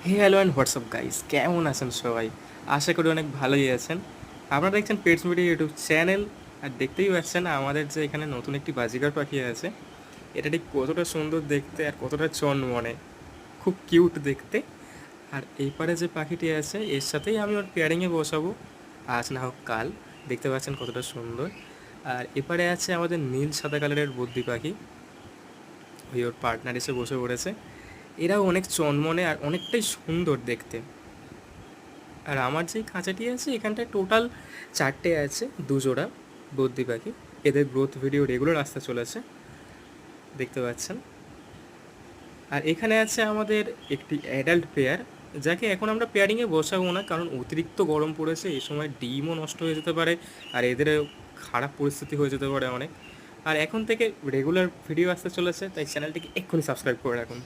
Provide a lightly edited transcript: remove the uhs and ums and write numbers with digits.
Hey hello and WhatsApp guys, কেমন আছেন সবাই? আশা করি অনেক ভালোই আছেন। আপনারা দেখছেন পেটস মিডিয়া ইউটিউব চ্যানেল। আর দেখতেই পাচ্ছেন আমাদের যে এখানে নতুন একটি বাজিগার পাখি আছে, এটা ঠিক কতটা সুন্দর দেখতে আর কতটা চনমনে, খুব কিউট দেখতে। আর এই পারে যে পাখিটি আছে এর সাথেই আমি ওর পেয়ারিংয়ে বসাবো, আজ না হোক কাল। দেখতে পাচ্ছেন কতটা সুন্দর। আর এপারে আছে আমাদের নীল সাদা কালারের বদ্রি পাখি, ওই ওর পার্টনার এসে বসে পড়েছে। এরাও অনেক চনমনে আর অনেকটাই সুন্দর দেখতে। আর আমার যে খাঁচাটি আছে এখানটায় টোটাল 4টে আছে, দুজোড়া বদ্রি পাখি। এদের গ্রোথ ভিডিও রেগুলার আসতে চলেছে, দেখতে পাচ্ছেন। আর এখানে আছে আমাদের একটি অ্যাডাল্ট পেয়ার, যাকে এখন আমরা পেয়ারিংয়ে বসাবো না, কারণ অতিরিক্ত গরম পড়েছে, এই সময় ডিমও নষ্ট হয়ে যেতে পারে আর এদের খারাপ পরিস্থিতি হয়ে যেতে পারে অনেক। আর এখন থেকে রেগুলার ভিডিও আসতে চলেছে, তাই চ্যানেলটিকে এক্ষুনি সাবস্ক্রাইব করে রাখুন।